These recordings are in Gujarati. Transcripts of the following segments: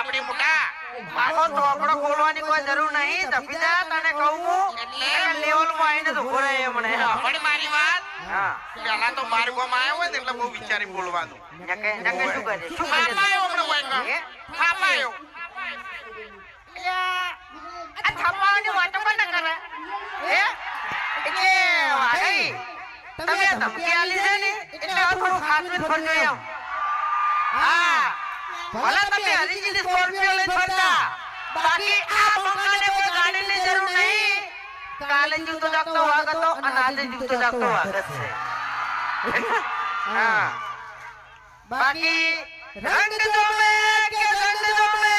લાબડી મોટા મારો ચોપડો ખોલવાની કોઈ જરૂર નહીં. ધપીદા તને કહું હું લેવલમાં આવીને તો ઉભો રહે મને. પણ મારી વાત હા પેલા તો બાર ગોમ આવ્યો હોય ને એટલે બહુ વિચારી બોલવાનું. નકે શું કરે થાપાયો હમણાં હોય કાં? થાપાયો આ થાપાવાની વાતો પણ ન કરે હે એટલે વાગઈ તમે ધમકી આલી છે ને એટલે આ થોડું ખાતરી ફરજો એમ. હા ભલા તમે હરીજીની સ્કોર્પિયો લઈને ફરતા બાકી આ બંકાને કોઈ ગાડીની જરૂર નહીં. કાલે જૂતો જાગતો વાગ હતો અને આજે જૂતો જાગતો વાગ છે. હા બાકી રંગ જોમે કે રંગ જોમે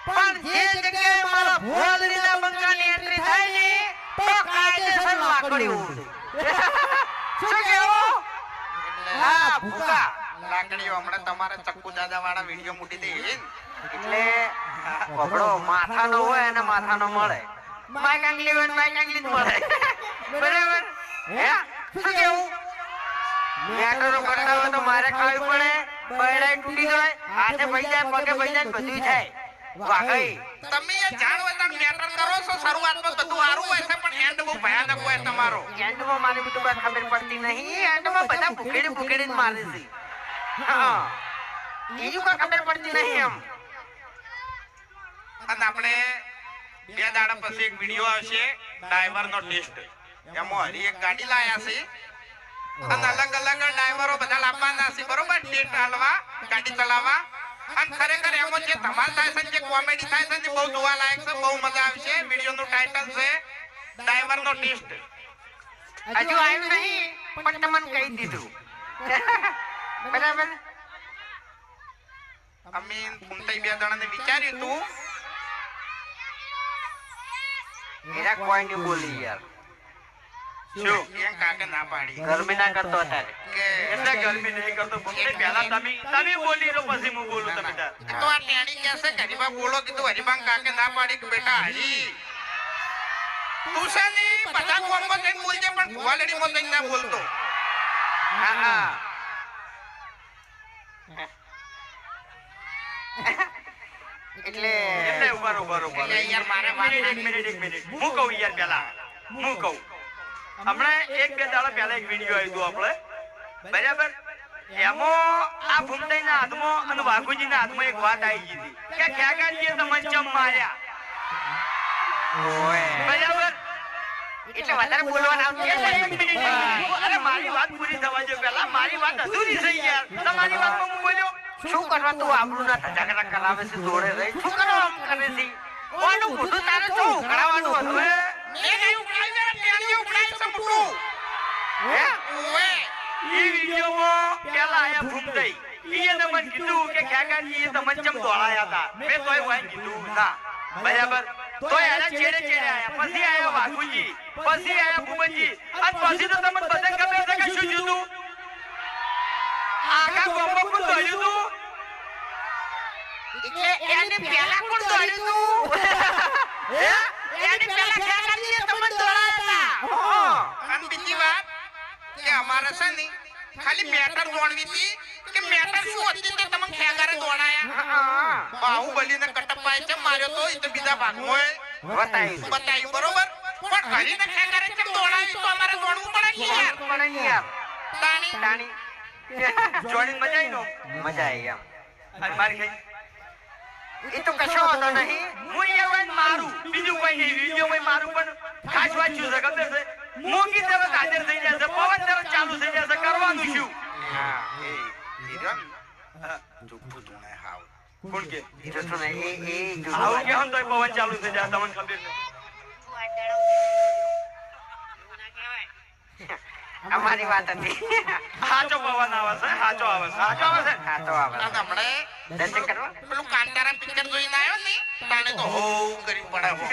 પણ જે જગ્યાએ મારા ભોળડીના બંકાની એન્ટ્રી થાય ને તો કાયદેસર વાકડી ઉડે. શું કેવું? હા ભૂકા લાકડીઓ હમણાં તમારે ચક્કુ દાદા વાળા વિડીયો મૂકી દે એટલે કપડો માથાનો હોય અને માથાનો મળે. માઈક આંગલી હોય માઈક આંગલી જ મળે. બરાબર હે શું કેવું? મેટરો કરતા હોય તો મારે ખાવી પડે. બૈડાઈ તૂટી જાય હાથે ભઈ જાય પગે ભઈ જાય બધું થાય. વાગઈ તમે એ જાણો એટલે મેટર કરો છો શરૂઆતમાં બધું સારું હોય છે પણ એન્ડ બહુ ભયાનક હોય તમારો. એન્ડમાં મારી બીજું કઈ ખબર પડતી નહીં. એન્ડમાં બધા ભૂખેડી ભૂખેડી જ મારે છે. હા બીજું કઈ ખબર પડતી નહીં એમ. અને આપણે બે દાડા પછી એક વિડીયો આવશે ડ્રાઈવરનો ટેસ્ટ. એમાં હરી એક ગાડી લાયા છે અને અલગ અલગ ડ્રાઈવરો બધા લાવવાના છે બરોબર ટેસ્ટ હાલવા ગાડી ચલાવવા. અને ખરેખર એમાં જે ધમાલ થાય છે જે કોમેડી થાય છે બહુ જોવા લાયક છે બહુ મજા આવશે. વિડીયોનું ટાઇટલ છે ડ્રાઈવરનો ટેસ્ટ. હજુ આવ્યું નહીં પણ તમને કહી દીધું. બરાબર અમે ફૂંટાઈ બે જણાને વિચાર્યું તું એરા કોઈ નહીં બોલી યાર. શું કેમ કાકે ના પાડી ગરમી ના કરતો અત્યારે કે એટલે ગરમી નહીં કરતો ભૂખને પહેલા તમે બોલી લો પછી હું બોલું તમે તાર. તો આ ટેણી કહેશે કે હરીબા બોલો કીધું હરીબા કાકે ના પાડી કે બેટા હરી તું છે ને બધા કોમમાં જઈને બોલજે પણ ભુવાલડીમાં જઈને ના બોલતો. હા હા એટલે ઉભા યાર મારે વાત એક મિનિટ હું કહું યાર પહેલા હું કહું હમણાં એક બે દાડા પહેલા એક વિડીયો આવ્યો આપણે બરાબર એમાં આ ભૂમતાઈના હાથમાં અને વાઘુજીના હાથમાં એક વાત આવી ગઈ હતી કે ખેગાજીએ તમને ચમ માર્યા બરાબર એટલે વધારે બોલવાના અરે મારી વાત પૂરી થવા જો પહેલા મારી વાત અધૂરી થઈ યાર તમારી વાતમાં હું બોલ્યો શું કરવા તું આપણું ના ઝઘડા કરાવે છે જોડે રહી શું કરવા આમ કરે છે કોનું મોઢું તારે શું ઉઘડાવવાનું હતું મેં નહીં ઉકળાઈ જરા ટેણીઓ ઉકળાઈ છે મોટું. હે ઓએ ઈ વિડિયોમાં પેલા આયા ભૂમતાઈ ઈએ તમને કીધું કે ખેગાજીએ તમને ચમ દોડાયા હતા મેં તોય વાય કીધું ના બરાબર તોય એના છેડે આયા પછી આયા વાઘુજી પછી આયા ભૂમનજી અને પછી તો તમને બધાને ખબર છે કે શું થયું આખા ગામમાં કોણ દોડ્યું તું એટલે એને પેલા કોણ દોડ્યું તું હે એને પેલા ખેગાજીએ તમને દોડાયા હતા. અને બીજી વાત કે અમારે છે ને ખાલી મેટર દોડવી હતી કે મેટર શું હતી તે તમને ખેગારે દોડાયા. હા બાહુબલીને કટપ્પાએ ચમ માર્યો તો એ તો બીજા ભાગમાં બતાવી બતાવ્યું બરોબર પણ હરીને ખેગારે ચમ દોડાવી તો અમારે દોડવું પડે ને યાર. પણ યાર તાણી તાણી જોડીને મજા આવી નો મજા આવી એમ અને મારી કઈ એ તો કશો વાંધો નહીં. હું એવું મારું બીજું કોઈ નહીં વિડીયોમાં મારું પણ ખાસ વાંચ્યું છે ખબર છે મોંઘી તરત હાજર થઈ જશે પવન તરત ચાલુ થઈ જશે કરવાનું શું હા એ હીરો જુઠ્ઠું ધૂણે હાવ કોણ કે જૂઠું નહીં એ આવું જૂઠું કે હમ તો પવન ચાલુ થઈ જાય તમને ખબર નહીં અમારી વાત હતી સાચો પવન આવે છે સાચો આવે છે સાચો આવે છે હા તો આવે આ હમણે દર્શન કરવા પેલું કાંતારા પિક્ચર જોઈને આવ્યો ને તાણે તો હો કરી પડે હો.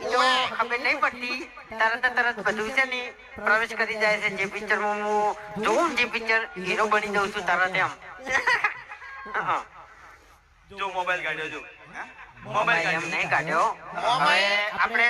તો ખબર નહીં પડતી તરત બધું છે ને પ્રવેશ કરી જાય છે જે પિક્ચરમાં હું જોઉં જે પિક્ચર હીરો બની જાઉં છું તરત એમ હા. જો મોબાઈલ કાઢ્યો જો મોબાઈલ એમ નહીં કાઢ્યો હવે આપણે